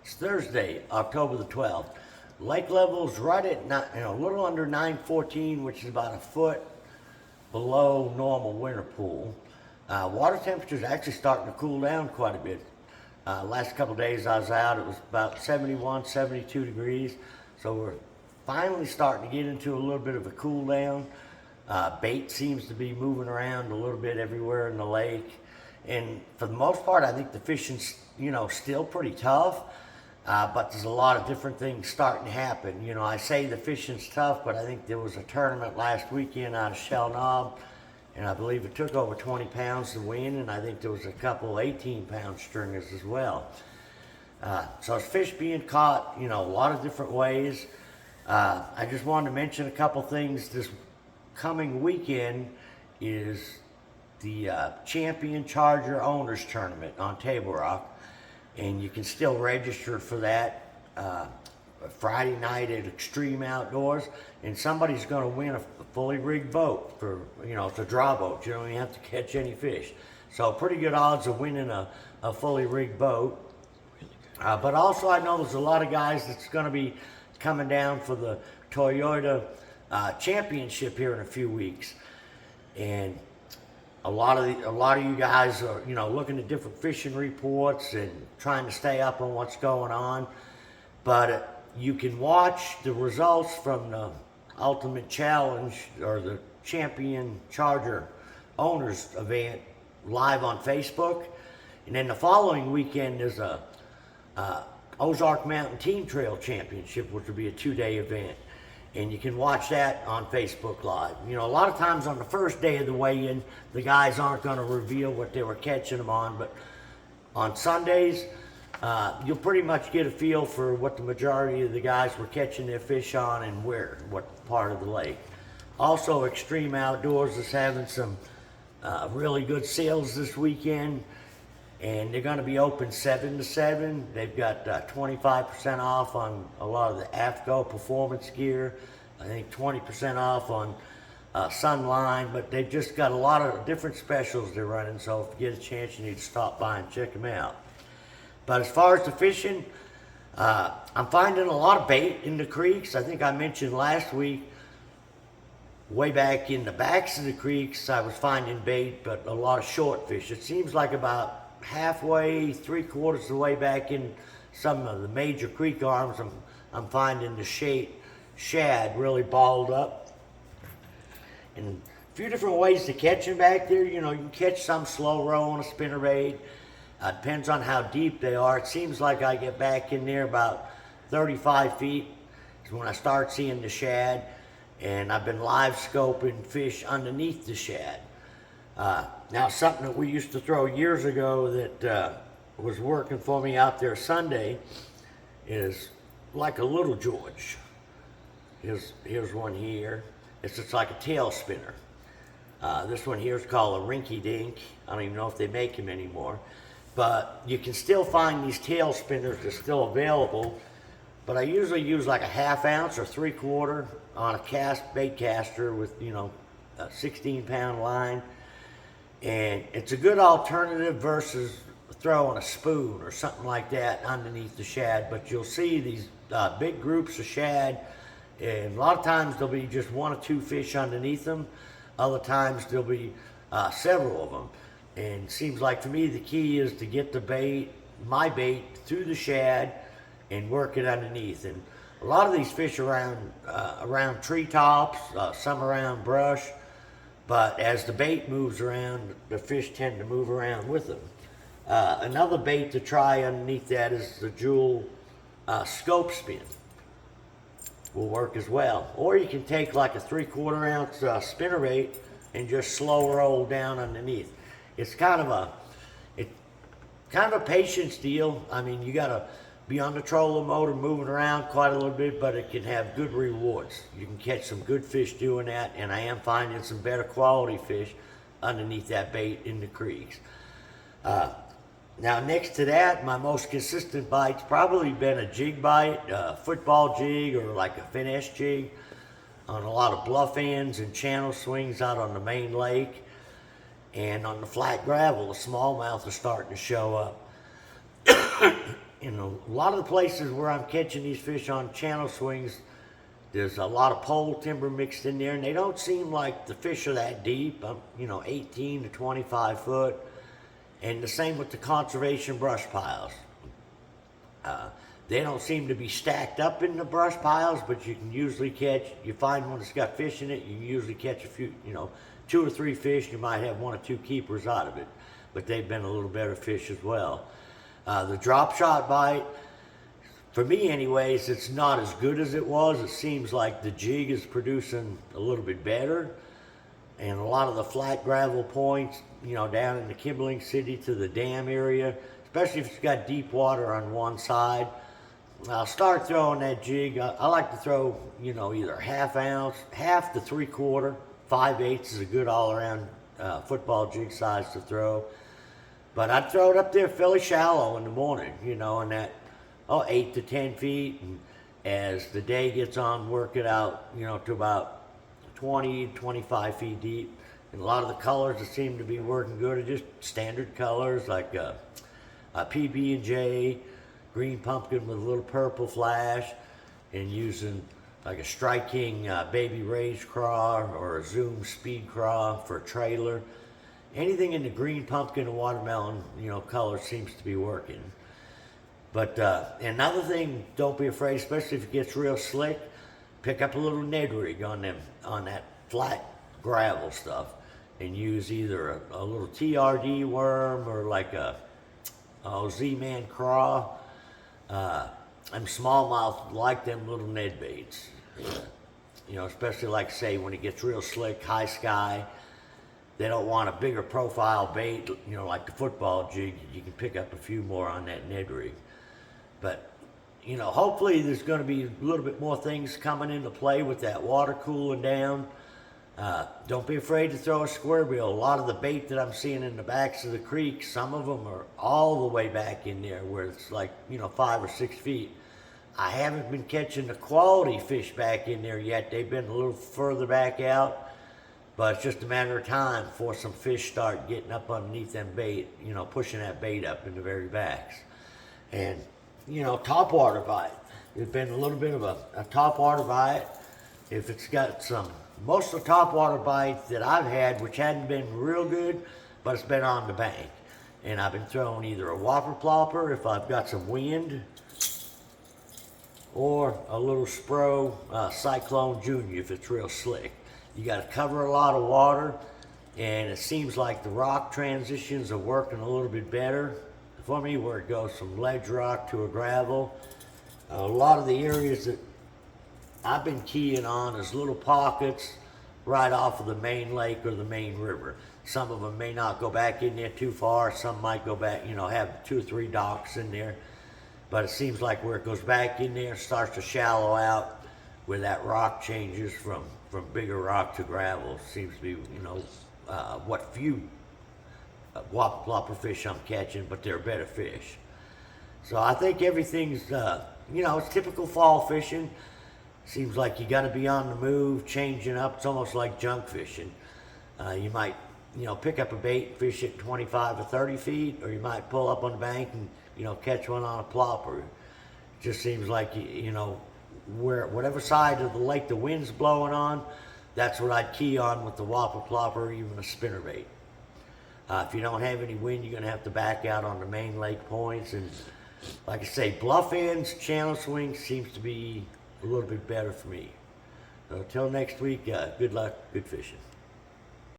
It's Thursday, October the 12th. Lake level's right at a little under 914, which is about a foot below normal winter pool. Water temperature's actually starting to cool down quite a bit. Last couple of days I was out, it was about 71, 72 degrees. So we're finally starting to get into a little bit of a cool down. Bait seems to be moving around a little bit everywhere in the lake. And for the most part, I think the fishing's, still pretty tough. But there's a lot of different things starting to happen. I say the fishing's tough, but I think there was a tournament last weekend out of Shell Knob, and I believe it took over 20 pounds to win, and I think there was a couple 18-pound stringers as well. So it's fish being caught, a lot of different ways. I just wanted to mention a couple things. This coming weekend is the Champion Charger Owners Tournament on Table Rock. And you can still register for that Friday night at Extreme Outdoors. And somebody's going to win a fully rigged boat for, it's a draw boat. You don't even have to catch any fish. So pretty good odds of winning a fully rigged boat. But also I know there's a lot of guys that's going to be coming down for the Toyota Championship here in a few weeks. And a lot of you guys are, looking at different fishing reports and trying to stay up on what's going on. But you can watch the results from the Ultimate Challenge or the Champion Charger Owners event live on Facebook. And then the following weekend is a Ozark Mountain Team Trail Championship, which will be a 2-day event. And you can watch that on Facebook Live. A lot of times on the first day of the weigh-in, the guys aren't going to reveal what they were catching them on. But on Sundays, you'll pretty much get a feel for what the majority of the guys were catching their fish on and where, what part of the lake. Also, Extreme Outdoors is having some really good sales this weekend. And they're going to be open 7 to 7. They've got 25% off on a lot of the AFCO performance gear. I think 20% off on Sunline. But they've just got a lot of different specials they're running. So if you get a chance, you need to stop by and check them out. But as far as the fishing, I'm finding a lot of bait in the creeks. I think I mentioned last week, way back in the backs of the creeks, I was finding bait, but a lot of short fish. It seems like about halfway, 3/4 of the way back in some of the major creek arms, I'm finding the shad really balled up. And a few different ways to catch them back there. You can catch some slow row on a spinnerbait. Depends on how deep they are. It seems like I get back in there about 35 feet is when I start seeing the shad. And I've been live scoping fish underneath the shad. Now, something that we used to throw years ago that was working for me out there Sunday is like a little George. Here's one here. It's just like a tail spinner. This one here is called a rinky dink. I don't even know if they make them anymore. But you can still find these tail spinners. They're still available. But I usually use like a 1/2 ounce or 3/4 on a bait caster with, a 16-pound line. And it's a good alternative versus throwing a spoon or something like that underneath the shad. But you'll see these big groups of shad, and a lot of times there'll be just 1 or 2 fish underneath them. Other times there'll be several of them. And it seems like for me the key is to get the my bait through the shad and work it underneath. And a lot of these fish around treetops, some around brush. But as the bait moves around, the fish tend to move around with them. Another bait to try underneath that is the Jewel scope spin. Will work as well. Or you can take like a 3/4 ounce spinnerbait and just slow roll down underneath. It's kind of a patience deal. I mean, you gotta be on the trolling motor, moving around quite a little bit, but it can have good rewards. You can catch some good fish doing that, and I am finding some better quality fish underneath that bait in the creeks. Now, next to that, my most consistent bite's probably been a jig bite, a football jig, or like a finesse jig on a lot of bluff ends and channel swings out on the main lake. And on the flat gravel, the smallmouth are starting to show up. in a lot of the places where I'm catching these fish on channel swings, there's a lot of pole timber mixed in there, and they don't seem like the fish are that deep, 18 to 25 foot. And the same with the conservation brush piles. They don't seem to be stacked up in the brush piles, but you can usually catch, you find one that's got fish in it, you can usually catch a few, 2 or 3 fish, you might have 1 or 2 keepers out of it, but they've been a little better fish as well. The drop shot bite, for me anyways, it's not as good as it was. It seems like the jig is producing a little bit better. And a lot of the flat gravel points, down in the Kimberling City to the dam area, especially if it's got deep water on one side, I'll start throwing that jig. I like to throw, either half ounce, half to 3/4, 5/8 is a good all-around football jig size to throw. But I'd throw it up there fairly shallow in the morning, in that 8 to 10 feet. And as the day gets on, work it out, to about 20, 25 feet deep. And a lot of the colors that seem to be working good are just standard colors like a PB&J, green pumpkin with a little purple flash, and using like a Strike King baby raised craw or a Zoom speed craw for a trailer. Anything in the green pumpkin and watermelon, color seems to be working. But another thing, don't be afraid, especially if it gets real slick, pick up a little Ned rig on that flat gravel stuff, and use either a little TRD worm or like a Z-Man craw. I'm smallmouth like them little Ned baits. Especially like say when it gets real slick, high sky. They don't want a bigger profile bait, like the football jig. You can pick up a few more on that Ned rig. But, hopefully there's going to be a little bit more things coming into play with that water cooling down. Don't be afraid to throw a square bill. A lot of the bait that I'm seeing in the backs of the creek, some of them are all the way back in there where it's like, 5 or 6 feet. I haven't been catching the quality fish back in there yet. They've been a little further back out. But it's just a matter of time before some fish start getting up underneath them bait, pushing that bait up in the very backs. And, topwater bite. There's been a little bit of a topwater bite. If it's got most of the topwater bites that I've had, which hadn't been real good, but it's been on the bank. And I've been throwing either a whopper plopper if I've got some wind, or a little Spro Cyclone Junior if it's real slick. You got to cover a lot of water, and it seems like the rock transitions are working a little bit better for me, where it goes from ledge rock to a gravel. A lot of the areas that I've been keying on is little pockets right off of the main lake or the main river. Some of them may not go back in there too far. Some might go back, have 2 or 3 docks in there. But it seems like where it goes back in there, starts to shallow out, where that rock changes from bigger rock to gravel. Seems to be, what few whopper plopper fish I'm catching, but they're better fish. So I think everything's, it's typical fall fishing. Seems like you got to be on the move, changing up. It's almost like junk fishing. You might, pick up a bait and fish it 25 or 30 feet, or you might pull up on the bank and, catch one on a plopper. It just seems like, whatever side of the lake the wind's blowing on, that's what I'd key on with the whopper plopper or even a spinnerbait. If you don't have any wind, you're going to have to back out on the main lake points. And like I say, bluff ends, channel swing seems to be a little bit better for me. So until next week, good luck, good fishing.